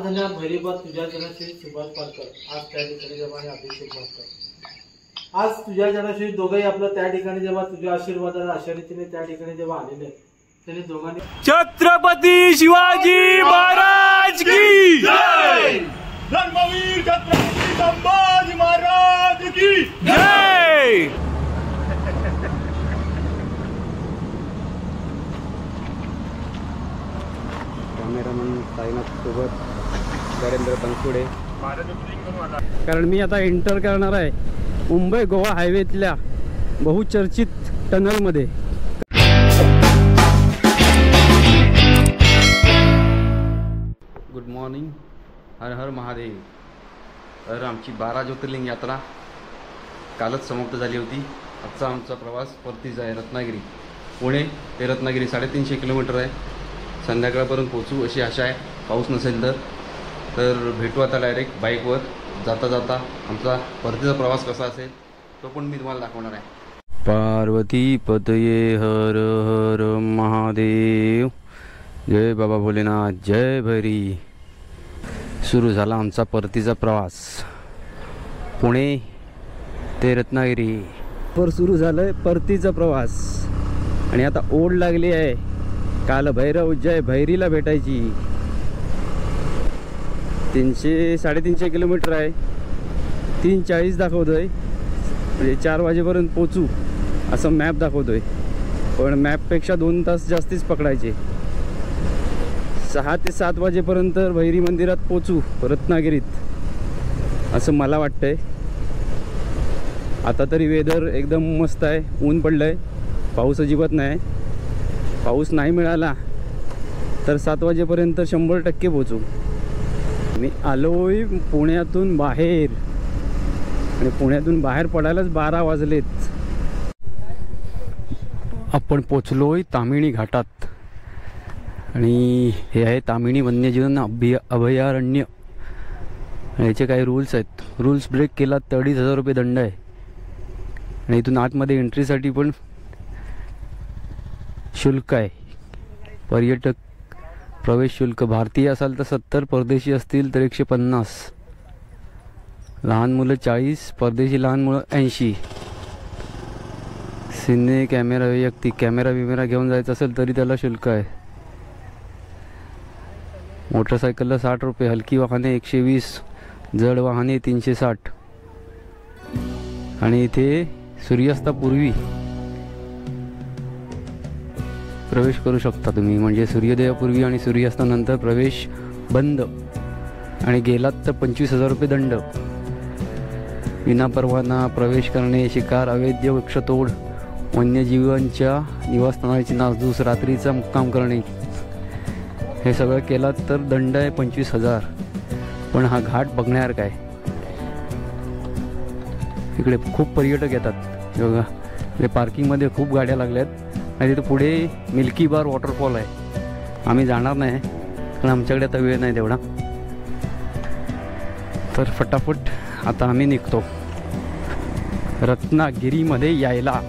धन्या भैरीबा तुझ्या जनाशी सुभाष पारकर आज त्या ठिकाणी जेव्हा आणि अभिषेक पारकर आज तुझ्या जनाशी दोघंही आपलं त्या ठिकाणी जेव्हा तुझ्या आशीर्वादाला अशा रीतीने त्या ठिकाणी जेव्हा आलेले त्यांनी दोघांनी छत्रपती शिवाजी महाराज की जय, धर्मवीर छत्रपती संभाजी महाराज की जय। कॅमेरामन साईनाथ सोबत नरेंद्र बनसोडे, कारण मी आता एंटर करणार आहे मुंबई गोवा हायवेतल्या बहुचर्चित टनलमध्ये। गुड मॉर्निंग, हर हर महादेव। तर आमची 12 ज्योतिर्लिंग यात्रा कालच समाप्त झाली होती। आजचा आमचा प्रवास परतीचा आहे रत्नागिरी, पुणे ते रत्नागिरी 350 किलोमीटर आहे। संध्याकाळपर्यंत पोचू अशी आशा आहे, पाऊस नसेल तर भेटू आता डायरेक्ट बाईकवर जाता जाता। आमचा परतीचा प्रवास कसा असेल तो पण मी तुम्हाला दाखवणार आहे। पार्वती पतये हर हर महादेव, जय बाबा भोलेनाथ, जय भैरी। सुरू झाला आमचा परतीचा प्रवास पुणे ते रत्नागिरी पर सुरू झालंय परतीचा प्रवास। आणि आता ओढ लागली आहे काल भैरव जय भैरीला भेटायची। 300-350 किलोमीटर आहे, 3:40 दाखवतोय, म्हणजे 4 वाजेपर्यंत पोचू असं मॅप दाखवतोय, पण मॅपपेक्षा 2 तास जास्तीच पकडायचे। 6 ते 7 वाजेपर्यंत भैरी मंदिरात पोचू रत्नागिरीत असं मला वाटतंय। आता तरी वेदर एकदम मस्त आहे, ऊन पडलंय, पाऊस अजिबात नाही। पाऊस नाही मिळाला तर 7 वाजेपर्यंत 100% पोचू। मी आलोय पुण्यातून बाहेर आणि पुण्यातून बाहेर पडायलाच 12 वाजलेत। आपण पोचलोय तामिणी घाटात आणि हे आहे तामिणी वन्यजीवन अभयारण्य। याचे काही रूल्स आहेत, रूल्स ब्रेक केला तर 2,500 रुपये दंड आहे। आणि इथून आतमध्ये एंट्रीसाठी पण शुल्क आहे, पर्यटक प्रवेश शुल्क। भारतीय असाल तर 70, परदेशी असतील तर 150, लहान मुलं 40, परदेशी लहान मुलं 80। सिने कॅमेरा, वैयक्तिक कॅमेरा घेऊन जायचं असेल तरी त्याला शुल्क आहे। मोटरसायकलला 60 रुपये, हलकी वाहने 120, जड वाहने 360। आणि इथे सूर्यास्तापूर्वी प्रवेश करू शकता तुम्ही, म्हणजे सूर्योदयापूर्वी आणि सूर्यास्तानंतर प्रवेश बंद। आणि गेलात तर 25,000 रुपये दंड। विनापरवाना प्रवेश करणे, शिकार, अवैध वृक्षतोड, वन्यजीवांच्या निवासस्थानाची नासधूस, रात्रीचा मुक्काम करणे, हे सगळं केलात तर दंड आहे 25,000। पण हा घाट बघण्यासारखा आहे, इकडे खूप पर्यटक येतात बघा। इकडे पार्किंगमध्ये खूप गाड्या लागल्यात आणि तिथे पुढे मिल्की बार वॉटरफॉल आहे। आम्ही जाणार नाही कारण आमच्याकडे आता वेळ नाही तेवढा। तर फटाफट आता आम्ही निघतो रत्नागिरीमध्ये यायला।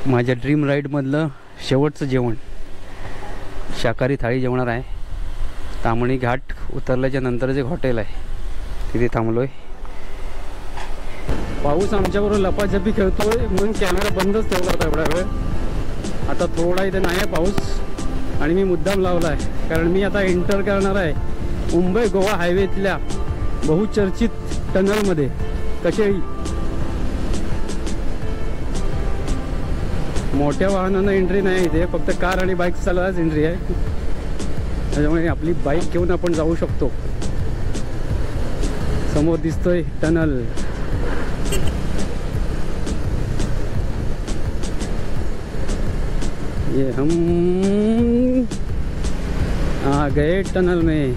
माझ्या ड्रीम राईडमधलं शेवटचं जेवण शाकाहारी थाळी जेवणार आहे. तामणी घाट उतरल्याच्या नंतर जे हॉटेल आहे तिथे थांबलोय. पाऊस आमच्याबरोबर लपाछपी खेळतोय म्हणून कॅमेरा बंदच ठेवला होता एवढा वेळ. आता थोडा इथे नाही आहे पाऊस आणि मी मुद्दाम लावला आहे कारण मी आता एंटर करणार आहे मुंबई गोवा हायवेतल्या बहुचर्चित टनलमध्ये कशेळी. मोठ्या वाहनांना एंट्री नाही इथे, फक्त कार आणि बाईक चालवायलाच एंट्री आहे. त्याच्यामुळे आपली बाईक घेऊन आपण जाऊ शकतो. समोर दिसतोय टनल. ये हम आ गए टनल में.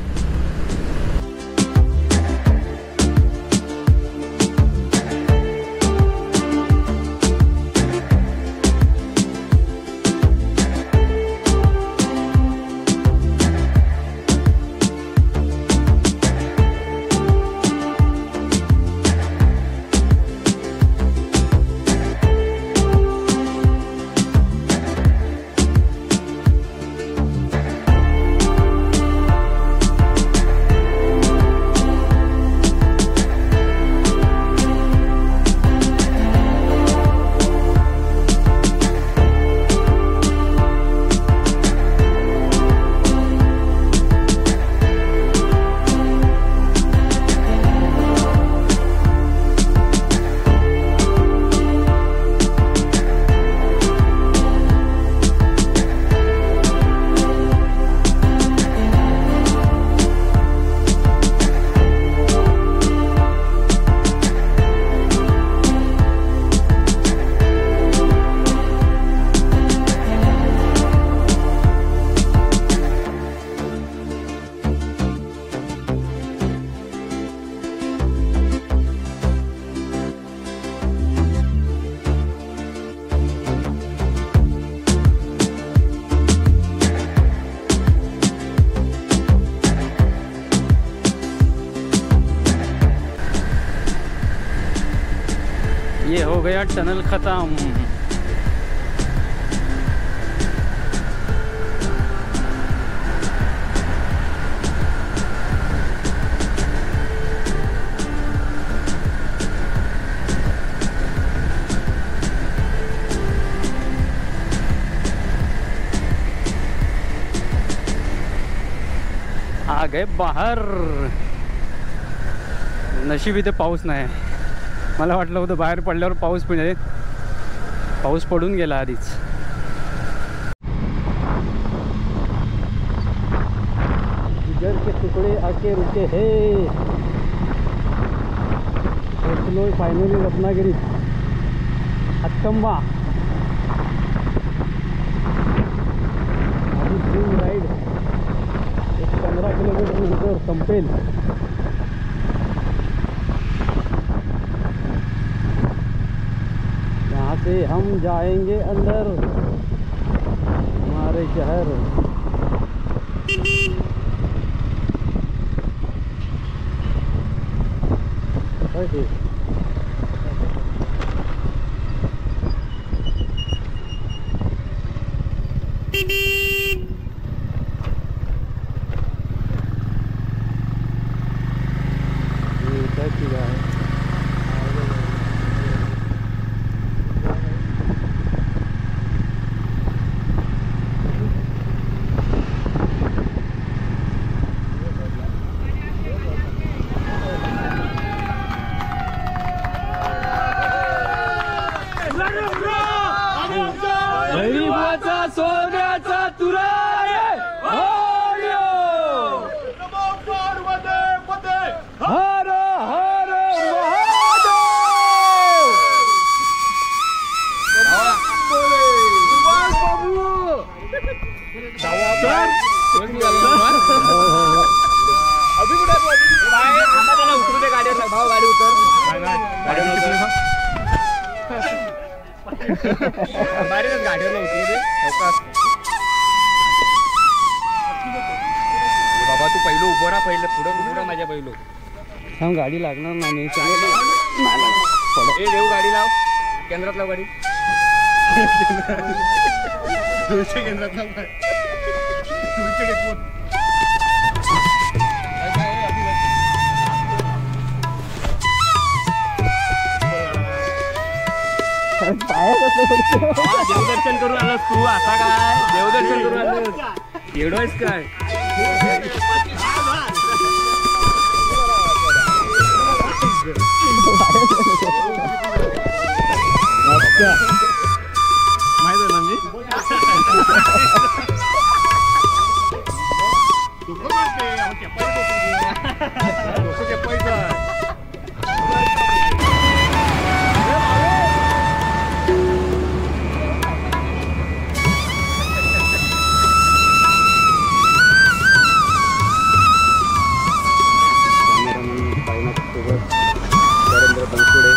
ये हो गया टनल खत्म. आ गए बाहर. नशीब इथे पाऊस नाही. मला वाटलं होतं बाहेर पडल्यावर पाऊस पण येईल. पाऊस पडून गेला आधीच. जिगर के टुकड़े आके रुके हे. पोचलोय फायनली रत्नागिरी हातकंबा. आधी ड्रीम राईड 15 किलोमीटर नंतर संपेल. यहाँ से हम जाएंगे अंदर हमारे शहर. गरीबाचा सोन्याचा तुरा हर हर उतरू दे गाडीवर. भाऊ गाडी उतर. गाडीवर उतरू दे. बाबा तू पहिलं उभं राहा. पहिलं पुढं उभं राहा माझ्या पहिलं. थांब गाडी लागणार नाही. ए देऊ गाडी लाव. केंद्रात लाव गाडी. देवदर्शन करून आलोस तू असा काय देवदर्शन करून आलोस एवढं आहेस काय माहित आहे म्हणजे नरेंद्र बनसोडे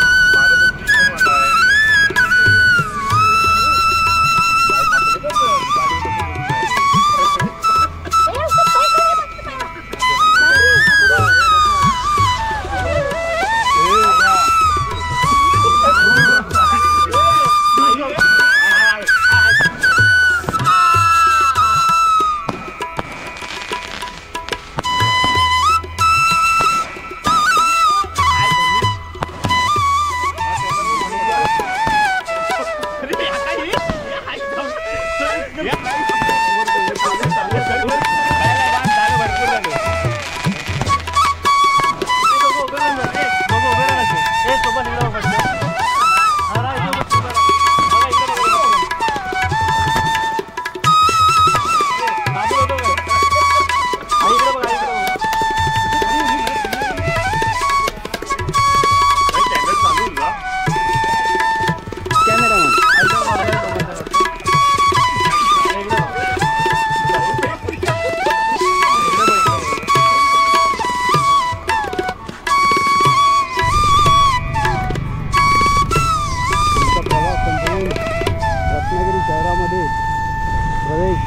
प्रवेश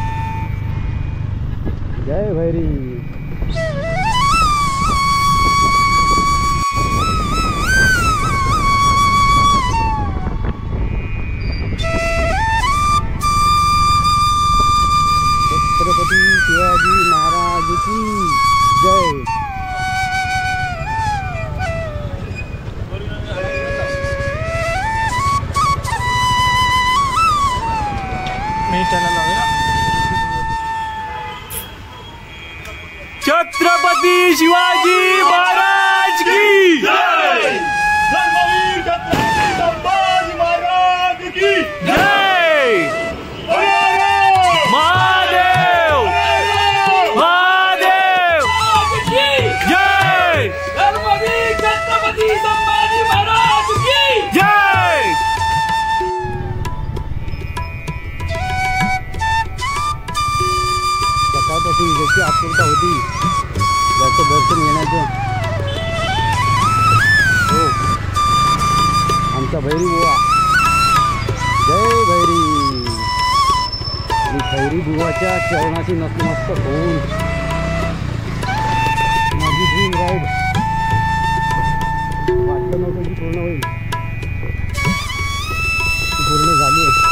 जय भैरी छत्रपती शिवाजी महाराज की जय छत्रपती शिवाजी महाराज की जय धर्मवीर छत्रपती संभाजी महाराज की जय महादेव महादेव जय धर्मवीर छत्रपती संभाजी महाराज की जय सकाळपासून ज्याची आतुरता होती त्याचं दर्शन घेण्याचं हो आमचा भैरी बुवा जय भैरी आणि भैरी बुवाच्या चरणाची नतमस्तक होऊन माझी ड्रीम राईड वाटलं नव्हतं की पूर्ण होईल ती पूर्ण झाली आहे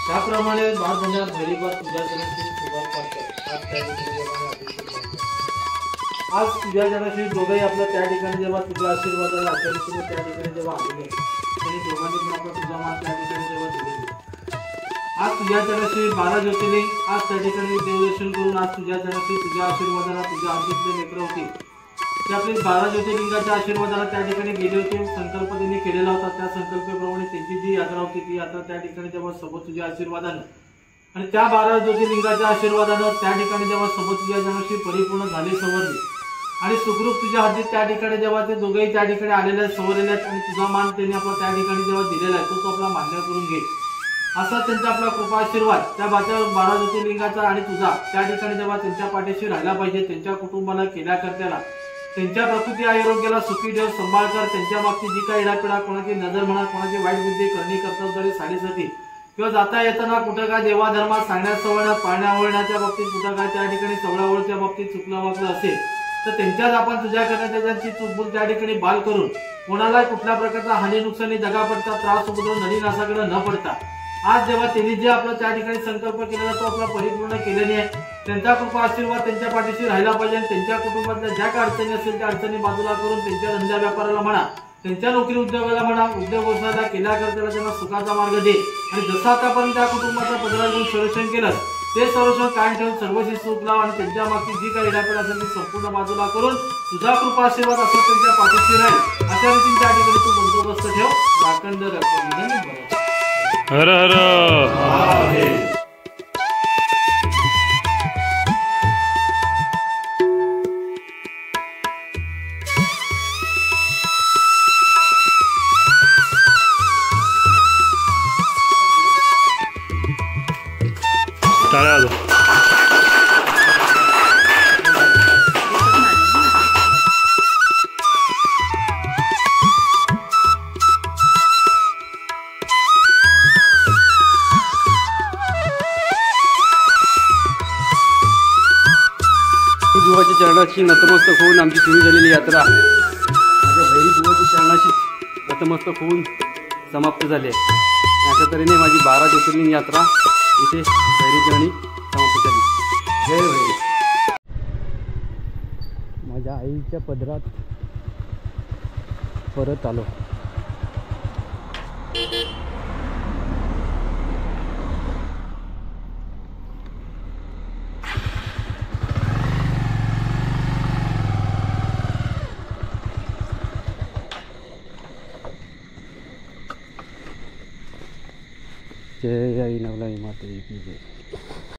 त्याप्रमाणे महाजनात भैरीबा तुझ्या जनाशी सुभाष पाटकर आज त्या ठिकाणी जेव्हा अभिषेक करतात. आज तुझ्या जनाशी दोघंही आपलं त्या ठिकाणी जेव्हा तुझ्या आशीर्वादाला आचरण त्या ठिकाणी जेव्हा आलेले त्यांनी दोघांनी पण आपला तुझा मान त्या ठिकाणी जेव्हा दिलेला आज तुझ्या चरणाशी 12 ज्योतिर्लिंग आज त्या ठिकाणी देवदर्शन करून आज तुझ्या चरणाशी तुझ्या आशीर्वादाला तुझ्या आज्ञेतले लेकरं होती ते आपले 12 ज्योतिर्लिंगाच्या आशीर्वादाला त्या ठिकाणी गेले होते. संकल्प त्यांनी केलेला होता. त्या संकल्पाप्रमाणे त्यांची जी यात्रा होती ती यात्रा त्या ठिकाणी जेव्हा सोबत तुझ्या आशीर्वादानं आणि त्या 12 ज्योतिर्लिंगाच्या आशीर्वादानं त्या ठिकाणी जेव्हा सोबत तुझ्या चरणाशी परिपूर्ण झाली सवरली आणि सुखरूप तुझ्या हद्दीत त्या ठिकाणी जेव्हा ते दोघेही त्या ठिकाणी आलेले आहेत सवरलेले आहेत आणि तुझा मान त्यांनी आपला त्या ठिकाणी जेव्हा दिलेला आहे तो आपला मान्य करून घे. असा त्यांचा आपला कृपा आशीर्वाद त्या 12 ज्योतिर्लिंगाचा आणि तुझा त्या ठिकाणी जेव्हा त्यांच्या पाठीशी राहायला पाहिजे. त्यांच्या कुटुंबाला केल्याकर्त्याला त्यांच्या प्रकृती आरोग्याला सुखी ठेव, सांभाळ कर. त्यांच्या बाबतीत जी काही इडापिडा कोणाची नजर म्हणा कोणाची वाईट बुद्धी करणी कर्तव्यदारी साडेसती किंवा जाता येताना कुठं काय देवाधर्मात सांगण्यात सवळण्यात पाळण्या वळण्याच्या बाबतीत कुठं काय त्या ठिकाणी सवळावळच्या बाबतीत चुकलं वागलं असेल तर त्यांच्याच आपण तुझ्या करण्याच्या त्यांची चूकबुल त्या ठिकाणी बाल करून कोणाला कुठल्या प्रकारचा हानी नुकसानी दगा पडता त्रास उपद्रव नदी नासाकडे न पडता आज जेव्हा त्यांनी जे आपला त्या ठिकाणी संकल्प केलेला तो आपला परिपूर्ण केलेला आहे. त्यांचा कृपा आशीर्वाद त्यांच्या पाठीशी राहायला पाहिजे आणि त्यांच्या कुटुंबातल्या ज्या काही अडचणी असतील त्या अडचणी बाजूला करून त्यांच्या धंद्या व्यापाराला म्हणा त्यांच्या नोकरी उद्योगाला म्हणा उद्योग व्यवसायाला केल्याकरता त्यांना सुखाचा मार्ग दे आणि जसं आतापर्यंत त्या कुटुंबाचा पदरात घेऊन संरक्षण केलं ते संरक्षण कायम ठेवून सर्वशी सुख लाव आणि त्यांच्या मागची जी काही इडापीड असेल ती संपूर्ण बाजूला करून तुझा कृपा आशीर्वाद असं त्यांच्या पाठीशी राहील अशा रीतीने त्या ठिकाणी तू बंदोबस्त ठेव. राखंड रक्षण हर हर महादेव. टाळ्या वाजव. बुवाच्या चरणाशी नतमस्तक होऊन आमची सुरू झालेली यात्रा माझ्या भैरी बुवाच्या चरणाशी नतमस्तक होऊन समाप्त झाली आहे. अशा तऱ्हेने माझी 12 ज्योतिर्लिंग यात्रा इथे भैरीचरणी समाप्त झाली. जय भैरी. माझ्या आईच्या पदरात परत आलो. जय आई नवलाई माते की जय.